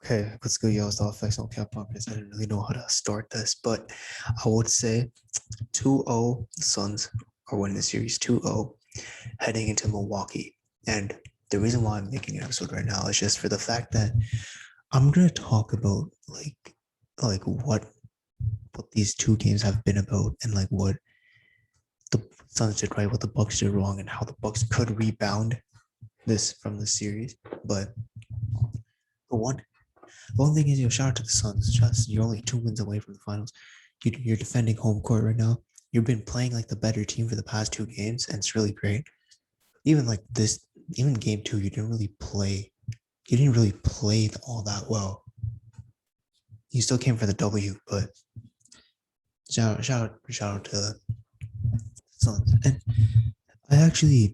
Okay, what's good, y'all? It's the Effects on Cap Podcast. I didn't really know how to start this, but I would say 2-0 Suns are winning the series 2-0 heading into Milwaukee. And the reason why I'm making an episode right now is just for the fact that I'm gonna talk about like what these two games have been about and like what the Suns did right, what the Bucks did wrong, and how the Bucks could rebound this from the series. But the one thing is, shout out to the Suns. Just you're only 2 wins away from the finals. You're defending home court right now. You've been playing like the better team for the past 2 games, and it's really great. Even like this, even game two, you didn't really play. You didn't really play all that well. You still came for the W, but shout out to the Suns. And I actually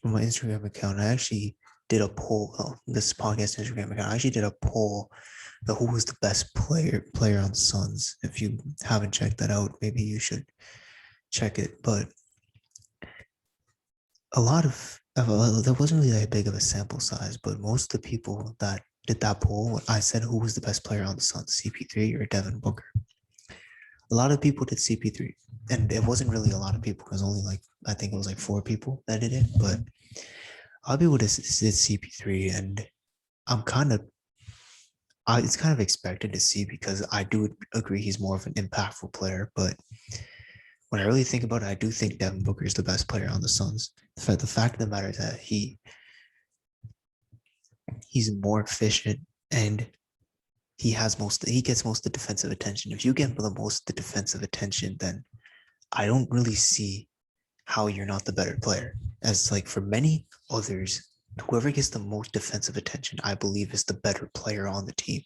from my Instagram account, I actually did a poll. This podcast Instagram account, I actually did a poll the who was the best player on the Suns. If you haven't checked that out, maybe you should check it. But a lot of there wasn't really that big of a sample size, but most of the people that did that poll, I said who was the best player on the Suns, CP3 or Devin Booker. A lot of people did CP3, and it wasn't really a lot of people because only like I think it was like 4 people that did it, but a lot of people did CP3, and I'm kind of it's kind of expected to see because I do agree he's more of an impactful player. But when I really think about it, I do think Devin Booker is the best player on the Suns. The fact of the matter is that he's more efficient and he gets most of the defensive attention. If you get the most of the defensive attention, then I don't really see how you're not the better player. As like for many others, whoever gets the most defensive attention, I believe is the better player on the team.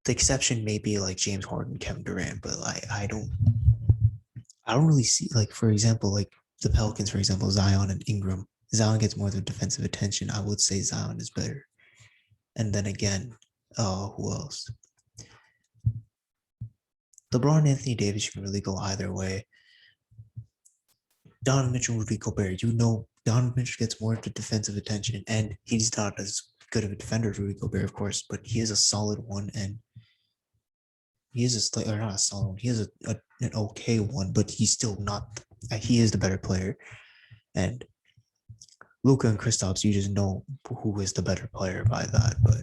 The exception may be like James Harden, Kevin Durant, but I don't really see like for example like the Pelicans, for example, Zion and Ingram. Zion gets more of the defensive attention. I would say Zion is better. And then again, who else? LeBron, Anthony Davis, you can really go either way. Donovan Mitchell, Rudy Gobert, Donovan Mitchell gets more of the defensive attention, and he's not as good of a defender as Rudy Gobert, of course, but he is a solid one, and he is or not a solid one. He is an okay one, but he's still not. He is the better player, and Luka and Kristaps, you just know who is the better player by that. But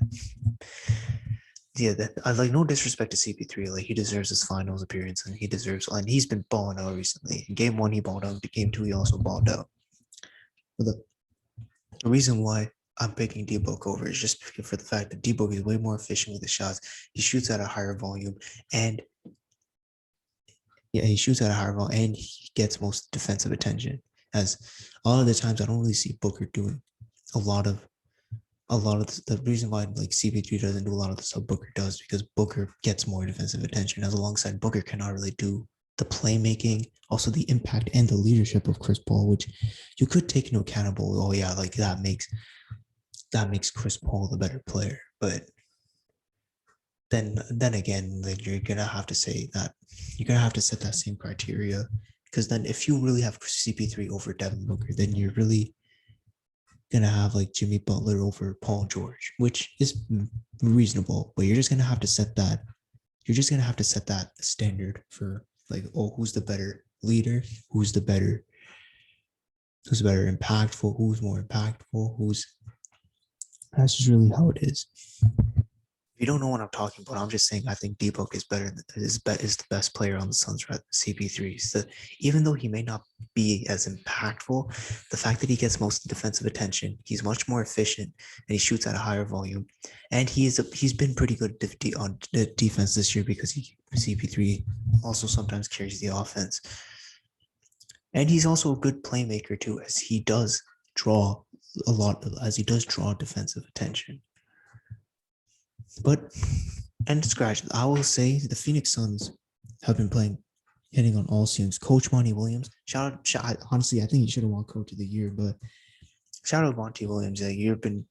yeah, I like no disrespect to CP3. Like he deserves his finals appearance, and he's been balling out recently. In game one, he balled out. In game two, he also balled out. But the reason why I'm picking D-Book over is just for the fact that D-Book is way more efficient with his shots. He shoots at a higher volume, and he shoots at a higher volume, and he gets most defensive attention. As a lot of the times, I don't really see Booker doing a lot of the reason why like CP3 doesn't do a lot of the stuff Booker does because Booker gets more defensive attention. As alongside Booker cannot really do the playmaking, also the impact and the leadership of Chris Paul, which you could take into accountable. Oh yeah, like that makes Chris Paul the better player. But then again, like you're gonna have to say that you're gonna have to set that same criteria because then if you really have CP3 over Devin Booker, then you're really gonna have like Jimmy Butler over Paul George, which is reasonable, but you're just gonna have to set that. You're just gonna have to set that standard for like, oh, who's the better leader? Who's better impactful? Who's more impactful? That's just really how it is. If you don't know what I'm talking about, I'm just saying I think D-Book is is the best player on the Suns rather than CP3. So even though he may not be as impactful, the fact that he gets most defensive attention, he's much more efficient, and he shoots at a higher volume, and he's been pretty good on the defense this year because CP3 also sometimes carries the offense, and he's also a good playmaker too, as he does draw defensive attention. But and scratch. I will say the Phoenix Suns have been hitting on all cylinders. Coach Monty Williams, honestly, I think he should have won Coach of the Year, but shout out Monty Williams. You've been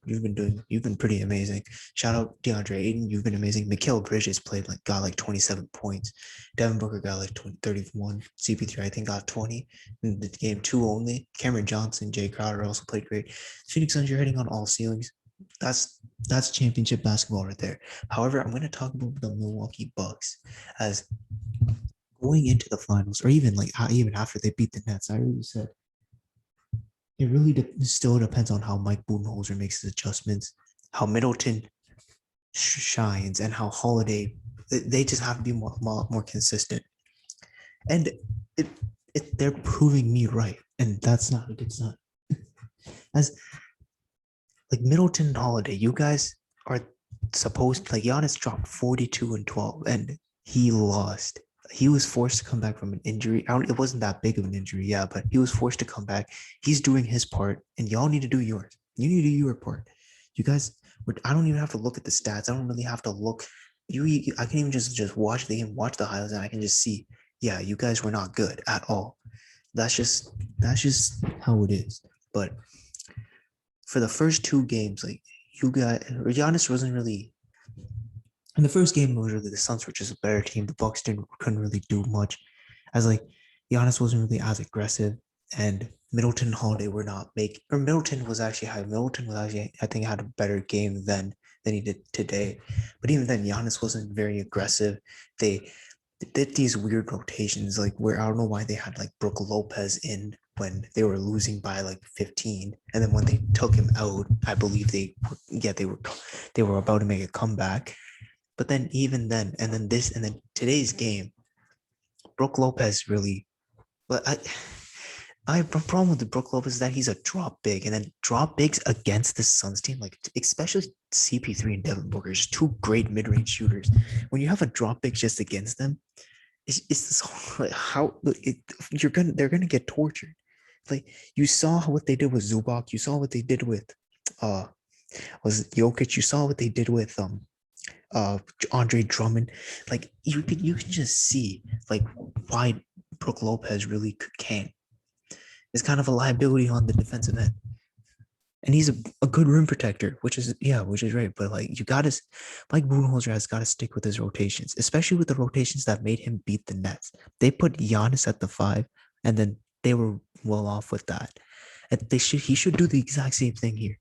pretty amazing. Shout out DeAndre Ayton, you've been amazing. Mikal Bridges got like 27 points. Devin Booker got like 31. CP3 I think got 20 in the game two only. Cameron Johnson, Jay Crowder also played great. Phoenix Suns, you're hitting on all ceilings. that's championship basketball right there. However, I'm going to talk about the Milwaukee Bucks as going into the finals, or even like even after they beat the Nets. I really said it really still depends on how Mike Budenholzer makes his adjustments, how Middleton shines, and how Holiday. They just have to be more consistent, and it, they're proving me right, and that's not a good sign. As like Middleton and Holiday, you guys are supposed like Giannis dropped 42 and 12, and he lost. He was forced to come back from an injury. It wasn't that big of an injury, yeah, but he was forced to come back. He's doing his part, and y'all need to do yours. You need to do your part. You guys, I don't even have to look at the stats. I don't really have to look. I can even just watch the game, watch the highlights, and I can just see, yeah, you guys were not good at all. That's just how it is. But for the first two games, like you got Giannis wasn't really in the first game. It was really the Suns were just a better team. The Bucks couldn't really do much, as like Giannis wasn't really as aggressive, and Middleton and Holiday were not making. Or Middleton was actually high. Middleton was actually, I think, had a better game than he did today. But even then, Giannis wasn't very aggressive. They did these weird rotations, like where I don't know why they had like Brook Lopez in when they were losing by like 15, and then when they took him out, I believe they were about to make a comeback. But then even then, and then today's game, Brook Lopez really, but I have a problem with the Brook Lopez is that he's a drop big, and then drop bigs against the Suns team, like especially CP3 and Devin Booker, is two great mid range shooters. When you have a drop big just against them, it's this whole, like how they're gonna get tortured. Like you saw what they did with Zubac, you saw what they did with uh was Jokic, you saw what they did with Andre Drummond. Like you can just see like why Brook Lopez really can't. It's kind of a liability on the defensive end. And he's a good rim protector, which is right. But like you gotta Mike Budenholzer has got to stick with his rotations, especially with the rotations that made him beat the Nets. They put Giannis at the 5, and then they were well off with that. And he should do the exact same thing here.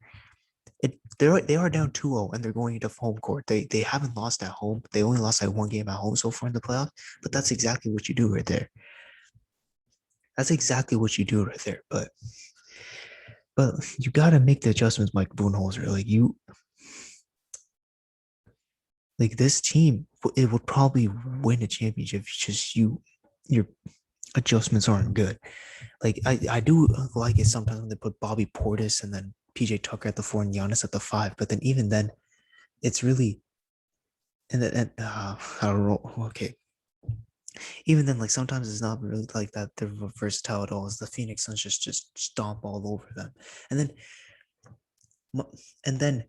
They are down 2-0 and they're going into home court. They haven't lost at home. They only lost like one game at home so far in the playoffs. But that's exactly what you do right there. That's exactly what you do right there. But you got to make the adjustments, Mike Budenholzer. Like this team, it would probably win a championship. It's just your adjustments aren't good. Like I do like it sometimes when they put Bobby Portis and then PJ Tucker at the 4 and Giannis at the 5. But then even then, it's really I don't know. Okay, even then, like sometimes it's not really like that. They're versatile at all. As the Phoenix Suns just stomp all over them, and then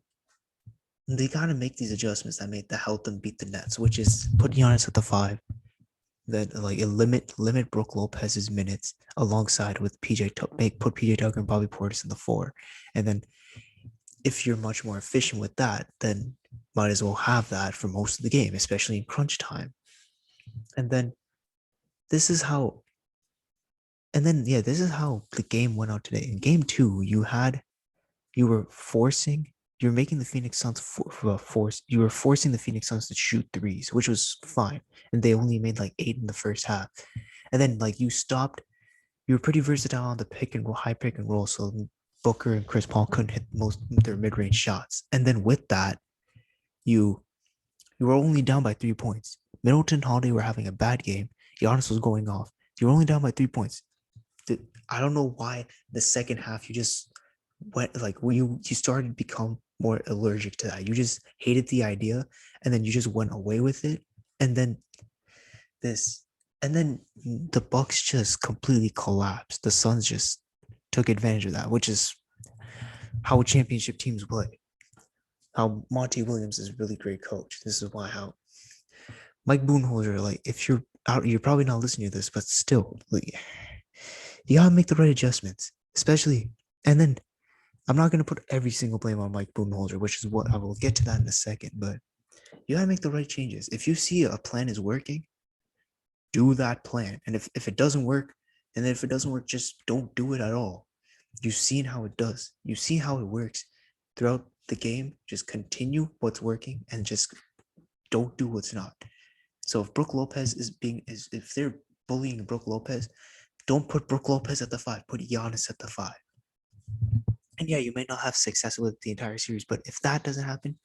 they got to make these adjustments that help them beat the Nets, which is put Giannis at the 5, that like limit Brook Lopez's minutes alongside with put PJ Tucker and Bobby Portis in the 4, and then if you're much more efficient with that, then might as well have that for most of the game, especially in crunch time. And then this is how this is how the game went out today. In game 2, you were making the Phoenix Suns you were forcing the Phoenix Suns to shoot threes, which was fine. And they only made like 8 in the first half. And then like you were pretty versatile on the high pick and roll. So Booker and Chris Paul couldn't hit most of their mid-range shots. And then with that, you were only down by 3 points. Middleton and Holiday were having a bad game. Giannis was going off. You were only down by 3 points. I don't know why the second half you just went like you started to become more allergic to that. You just hated the idea, and then you just went away with it. And then the Bucks just completely collapsed. The Suns just took advantage of that, which is how championship teams play. How Monty Williams is a really great coach. This is why how Mike Budenholzer, like if you're out, you're probably not listening to this, but still, like, you gotta make the right adjustments, especially. And then I'm not gonna put every single blame on Mike Budenholzer, which is what I will get to that in a second. But you gotta make the right changes. If you see a plan is working, do that plan. And if it doesn't work, and then if it doesn't work, just don't do it at all. You've seen how it does. You see how it works throughout the game, just continue what's working, and just don't do what's not. So if Brook Lopez is if they're bullying Brook Lopez, don't put Brook Lopez at the 5. Put Giannis at the 5. And yeah, you may not have success with the entire series, but if that doesn't happen,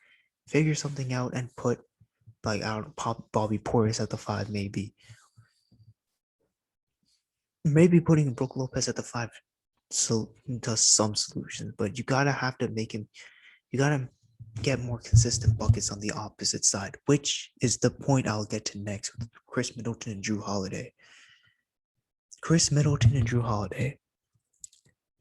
figure something out and put like out pop Bobby Portis at the 5, maybe. Maybe putting Brook Lopez at the 5 so does some solutions, but you gotta have to make him. You gotta get more consistent buckets on the opposite side, which is the point I'll get to next with Chris Middleton and Drew Holiday. Chris Middleton and Drew Holiday.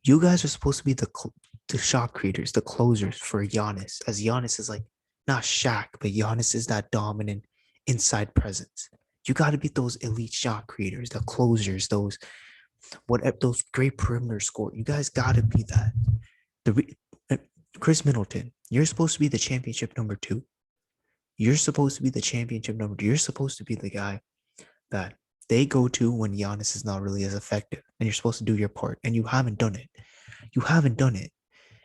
You guys are supposed to be the shot creators, the closers for Giannis, as Giannis is like not Shaq, but Giannis is that dominant inside presence. You got to be those elite shot creators, the closers, those great perimeter score. You guys got to be that. Chris Middleton, you're supposed to be the championship number 2. You're supposed to be the championship number 2. You're supposed to be the guy that they go to when Giannis is not really as effective, and you're supposed to do your part, and you haven't done it. You haven't done it,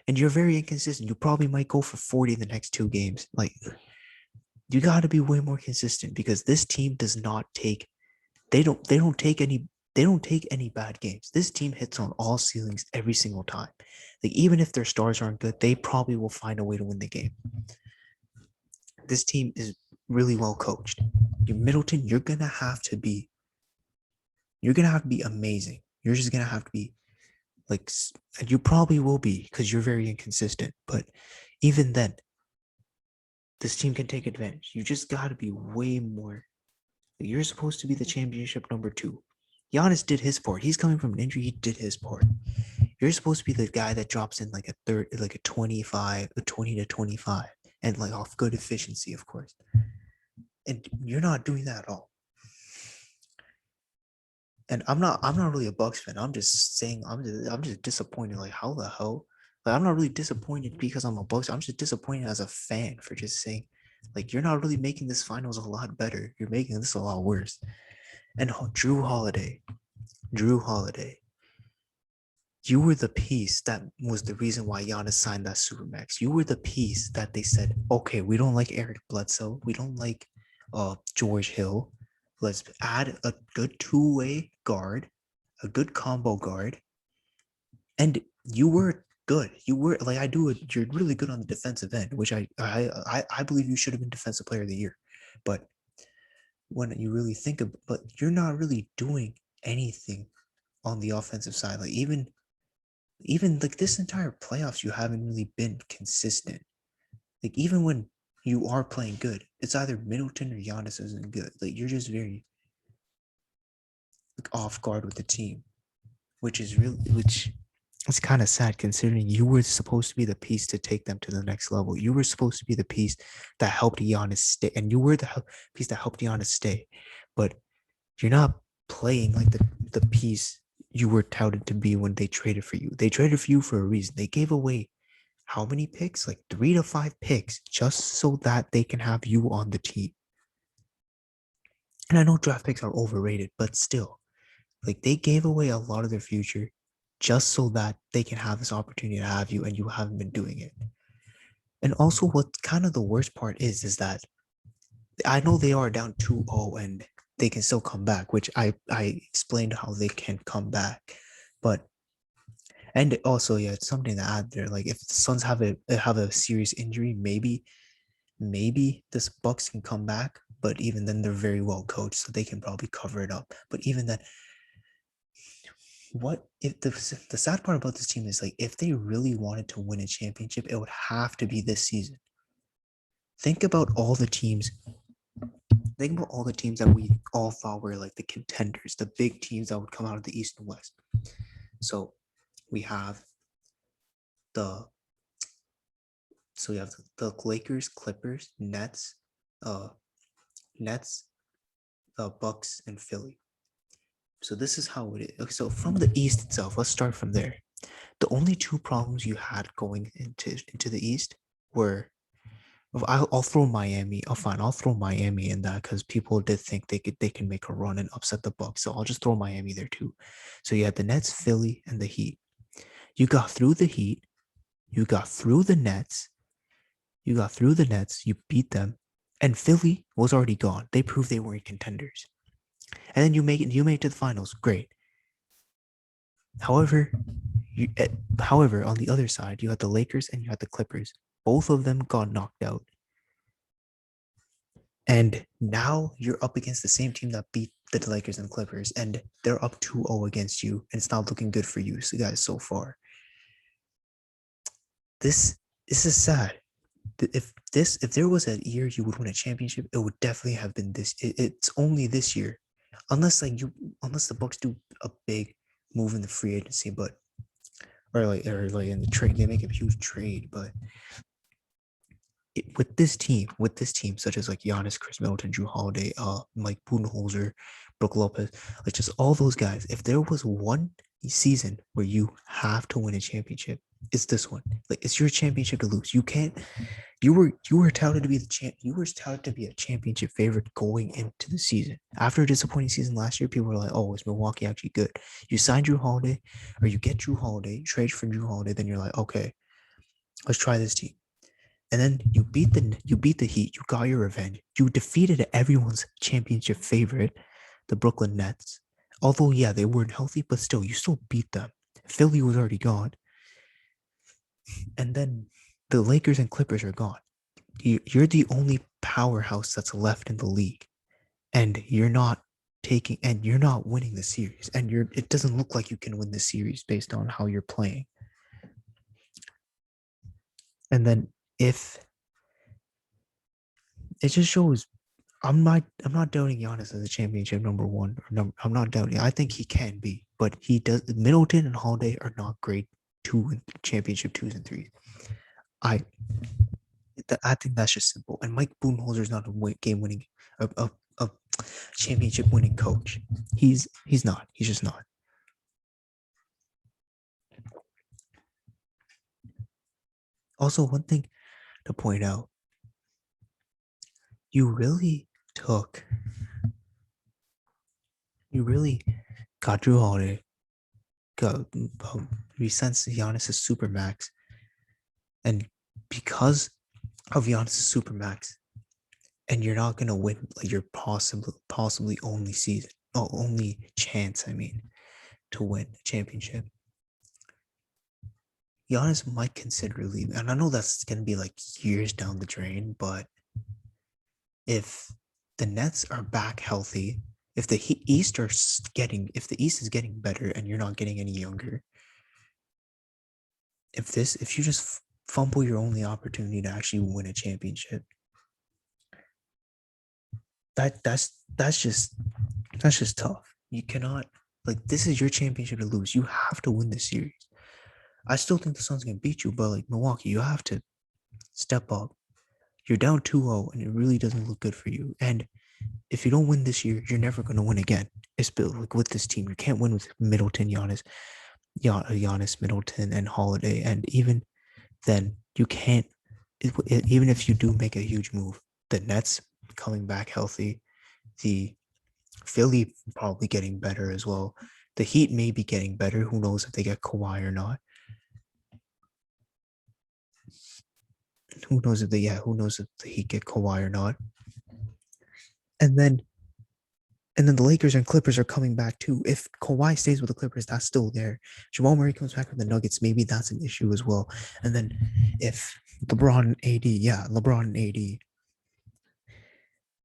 and you're very inconsistent. You probably might go for 40 in the next 2 games. Like, you got to be way more consistent because this team does not take. They don't take any bad games. This team hits on all ceilings every single time. Like, even if their stars aren't good, they probably will find a way to win the game. This team is really well coached. Middleton, you're gonna have to be amazing. You're just gonna have to be like, and you probably will be because you're very inconsistent. But even then, this team can take advantage. You just gotta be way more. You're supposed to be the championship number 2. Giannis did his part. He's coming from an injury. He did his part. You're supposed to be the guy that drops in like a 20 to 25, and like off good efficiency, of course. And you're not doing that at all. And I'm not really a Bucks fan. I'm just saying I'm just disappointed. Like, how the hell? Like, I'm not really disappointed because I'm a Bucks. I'm just disappointed as a fan for just saying, like, you're not really making this finals a lot better. You're making this a lot worse. And Drew Holiday, you were the piece that was the reason why Giannis signed that Supermax. You were the piece that they said, okay, we don't like Eric Bledsoe. We don't like George Hill. Let's add a good 2-way guard, a good combo guard. And you were good. You were like, you're really good on the defensive end, which I believe you should have been Defensive Player of the Year. But when you really think of, but you're not really doing anything on the offensive side. Like, even like this entire playoffs, you haven't really been consistent. Like, even when you are playing good, it's either Middleton or Giannis isn't good. Like, you're just very like off guard with the team, which is kind of sad considering you were supposed to be the piece to take them to the next level. You were supposed to be the piece that helped Giannis stay, and you were the piece that helped Giannis stay. But you're not playing like the piece you were touted to be when they traded for you. They traded for you for a reason. They gave away how many picks? Like 3 to 5 picks just so that they can have you on the team. And I know draft picks are overrated, but still, like, they gave away a lot of their future just so that they can have this opportunity to have you, and you haven't been doing it. And also, what kind of the worst part is that I know they are down 2-0 and they can still come back, which I explained how they can come back. But, and also, yeah, it's something to add there. Like, if the Suns have a serious injury, maybe this Bucks can come back. But even then, they're very well coached, so they can probably cover it up. But even then, what if the sad part about this team is, like, if they really wanted to win a championship, it would have to be this season. Think about all the teams that we all thought were like the contenders, the big teams that would come out of the East and West. So we have the Lakers, Clippers, Nets, Bucks, and Philly. So this is how it is. So from the East itself, let's start from there. The only 2 problems you had going into the East were, I'll throw Miami. Oh, fine, I'll throw Miami in that because people did think they can make a run and upset the Bucks. So I'll just throw Miami there too. So you had the Nets, Philly, and the Heat. You got through the Heat. You got through the Nets. You got through the Nets, you beat them, and Philly was already gone. They proved they weren't contenders. And then you make it to the finals. Great. However, however, on the other side, you had the Lakers and you had the Clippers. Both of them got knocked out. And now you're up against the same team that beat the Lakers and Clippers, and they're up 2-0 against you, and it's not looking good for you guys so far. This is sad. If there was a year you would win a championship, it would definitely have been this. It's only this year, unless the Bucks do a big move in the free agency, but or like in the trade, they make a huge trade, but with this team, such as like Giannis, Chris Middleton, Drew Holiday, Mike Budenholzer, Brook Lopez, like just all those guys. If there was one season where you have to win a championship, it's this one. Like it's your championship to lose. You can't. You were touted to be the champ. You were touted to be a championship favorite going into the season. After a disappointing season last year, people were like, "Oh, is Milwaukee actually good?" You sign Drew Holiday, or you get Drew Holiday, trade for Drew Holiday, then you're like, "Okay, let's try this team." And then you beat the Heat. You got your revenge. You defeated everyone's championship favorite, the Brooklyn Nets. Although, yeah, they weren't healthy, but still, you still beat them. Philly was already gone. And then the Lakers and Clippers are gone. You're the only powerhouse that's left in the league. And you're not winning the series. And it doesn't look like you can win the series based on how you're playing. And then if it just shows I'm not doubting Giannis as a championship number one. I'm not doubting. I think he can be, but he does. Middleton and Holiday are not great championship twos and threes. I think that's just simple. And Mike Budenholzer is not a game winning, a championship winning coach. He's not. He's just not. Also, one thing to point out: you really got Drew Holiday, got resents Giannis' supermax, and because of Giannis' supermax, and you're not gonna win like your possibly only chance, to win a championship. Giannis might consider leaving, and I know that's gonna be like years down the drain, but if the Nets are back healthy, if the East is getting better and you're not getting any younger, if you just fumble your only opportunity to actually win a championship, that's just tough. You cannot, like, this is your championship to lose. You have to win the series. I still think the Suns can beat you, but like Milwaukee, you have to step up. You're down 2-0 and it really doesn't look good for you. And if you don't win this year, you're never going to win again. It's built like with this team. You can't win with Middleton, Giannis, Middleton, and Holiday. And even then, you can't. Even if you do make a huge move, the Nets coming back healthy, the Philly probably getting better as well. The Heat may be getting better. Who knows if they get Kawhi or not? Who knows if the Heat get Kawhi or not? And then the Lakers and Clippers are coming back too. If Kawhi stays with the Clippers, that's still there. Jamal Murray comes back with the Nuggets, maybe that's an issue as well. And then if LeBron and AD,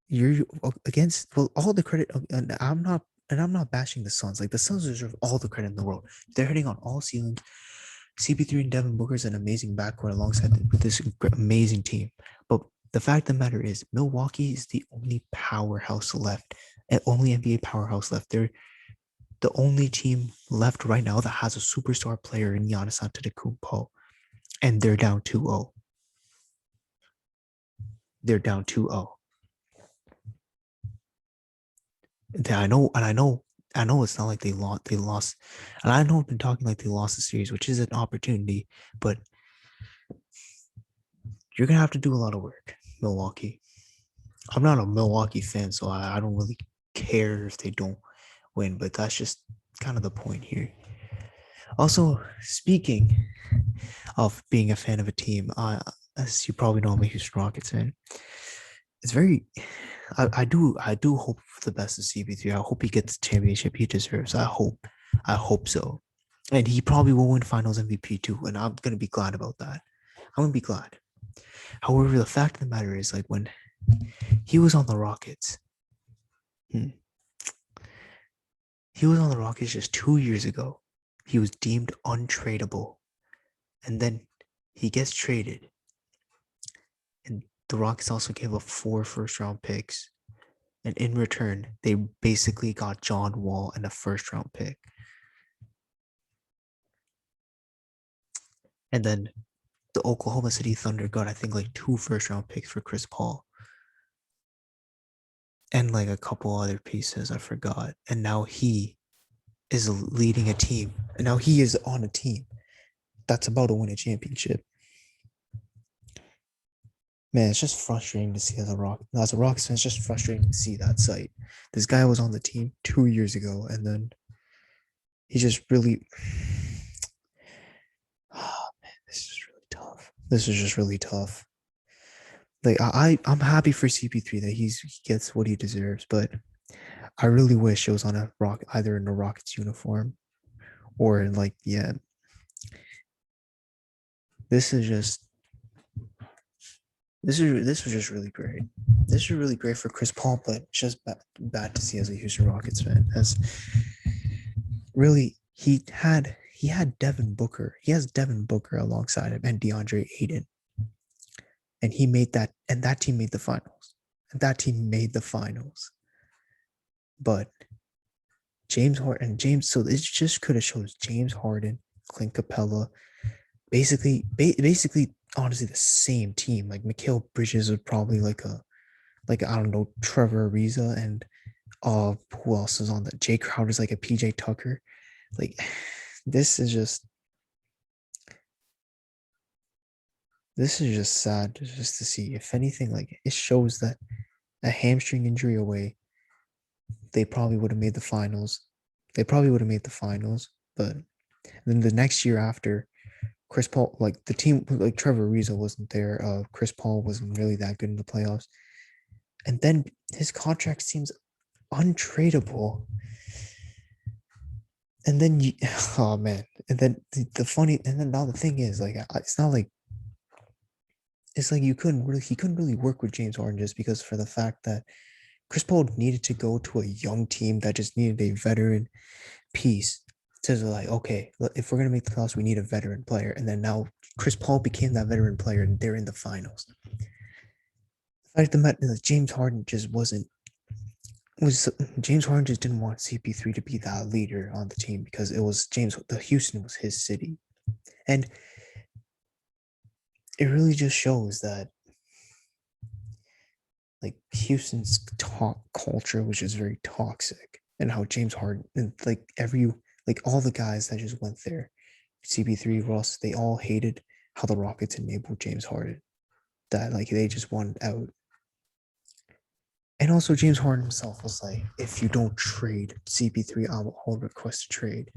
you're against all the credit. And I'm not bashing the Suns. Like the Suns deserve all the credit in the world. They're hitting on all ceilings. CP3 and Devin Booker is an amazing backcourt alongside with this amazing team. But the fact of the matter is, Milwaukee is the only powerhouse left. Only NBA powerhouse left. They're the only team left right now that has a superstar player in Giannis Antetokounmpo, and they're down 2-0. They're down 2-0. I know it's not like they lost, and I know I've been talking like they lost the series, which is an opportunity, but you're gonna have to do a lot of work, Milwaukee. I'm not a Milwaukee fan, so I don't really care if they don't win, but that's just kind of the point here. Also, speaking of being a fan of a team, as you probably know, I'm a Houston Rockets fan. It's very, I do hope for the best of CP3. I hope he gets the championship he deserves. I hope so, and he probably will win Finals MVP too. And I'm gonna be glad about that. I'm gonna be glad. However, the fact of the matter is, like when he was on the Rockets, hmm, he was on the Rockets just 2 years ago. He was deemed untradeable, and then he gets traded, and the Rockets also gave up 4 first-round picks. And in return, they basically got John Wall and a first-round pick. And then the Oklahoma City Thunder got, I think, like 2 first-round picks for Chris Paul. And like a couple other pieces, I forgot. And now he is leading a team. And now he is on a team that's about to win a championship. Man, it's just frustrating to see as a Rockets fan, it's just frustrating to see that sight. This guy was on the team 2 years ago, and then he just really oh man, this is really tough. This is just really tough. Like I'm happy for CP3 that he gets what he deserves, but I really wish it was on a rock either in a Rockets uniform or in like yeah. This is just this was just really great. This is really great for Chris Paul, but it's just bad to see as a Houston Rockets fan. As really he had Devin Booker. He has Devin Booker alongside him and DeAndre Ayton. And he made that and that team made the finals. And that team made the finals. But so it just could have shown James Harden, Clint Capella, basically honestly the same team. Like Mikal Bridges was probably like I don't know, Trevor Ariza and who else is on that? Jay Crowder's like a PJ Tucker. Like this is just sad just to see. If anything, like it shows that a hamstring injury away, they probably would have made the finals. They probably would have made the finals, but then the next year after, Chris Paul, like the team, like Trevor Ariza wasn't there. Chris Paul wasn't really that good in the playoffs, and then his contract seems untradeable. And then you, oh man, and then the funny, and then now the thing is, like, it's not like it's like he couldn't really work with James Harden just because for the fact that Chris Paul needed to go to a young team that just needed a veteran piece to like, okay, if we're gonna make the playoffs, we need a veteran player. And then now Chris Paul became that veteran player, and they're in the finals. The fact that James Harden just wasn't was James Harden just didn't want CP3 to be that leader on the team because it was the Houston was his city, and it really just shows that like Houston's talk culture was just very toxic, and how James Harden and like all the guys that just went there, CP3, Russ, they all hated how the Rockets enabled James Harden. That like they just wanted out. And also James Harden himself was like, if you don't trade CP3, I'll request a trade.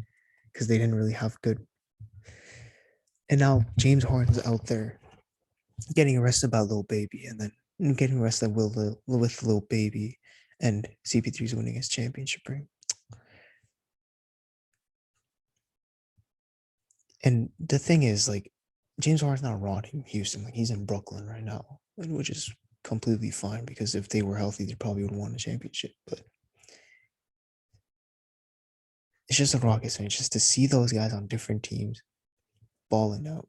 Because they didn't really have good. And now James Harden's out there getting arrested by Lil Baby and then getting arrested with Lil Baby, and CP3's winning his championship ring. And the thing is, like, James Harden's not rotting Houston. Like, he's in Brooklyn right now, which is completely fine because if they were healthy, they probably would have won a championship. But it's just a Rockets thing. It's just to see those guys on different teams balling out.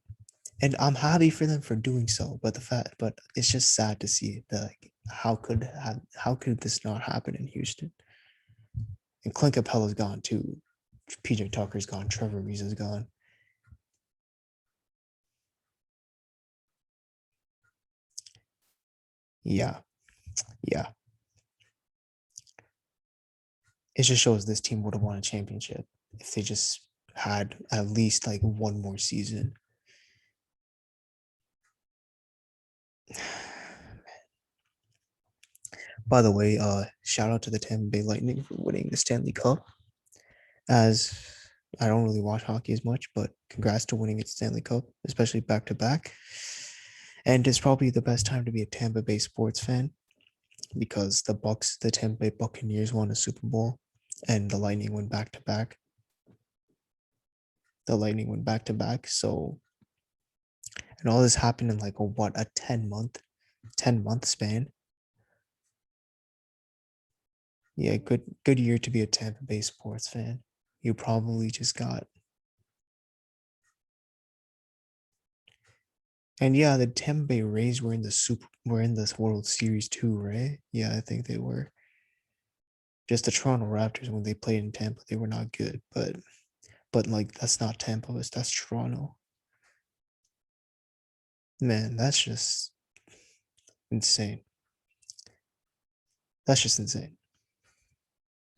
And I'm happy for them for doing so. But it's just sad to see that like how could this not happen in Houston? And Clint Capella's gone too. PJ Tucker's gone. Trevor Ariza's gone. Yeah, yeah. It just shows this team would have won a championship if they just had at least like one more season. By the way, shout out to the Tampa Bay Lightning for winning the Stanley Cup. As I don't really watch hockey as much, but congrats to winning its Stanley Cup, especially back to back. And it's probably the best time to be a Tampa Bay sports fan because the Tampa Bay Buccaneers won a Super Bowl and the Lightning went back to back. The Lightning went back to back. So, and all this happened in like a 10-month span. Yeah, good year to be a Tampa Bay sports fan. You probably just got. And yeah, the Tampa Bay Rays were in this World Series too, right? Yeah, I think they were. Just the Toronto Raptors when they played in Tampa, they were not good, but like that's not Tampa, that's Toronto. Man, that's just insane. That's just insane.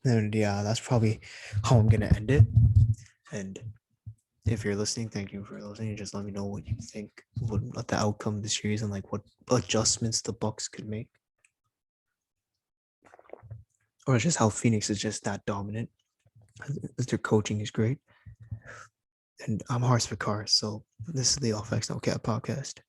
And yeah, that's probably how I'm gonna end it. And if you're listening, thank you for listening. Just let me know what you think, what the outcome of the series and like what adjustments the Bucks could make, or just how Phoenix is just that dominant. Their coaching is great. And I'm Hars Vikar, so this is the All Facts No Cap podcast.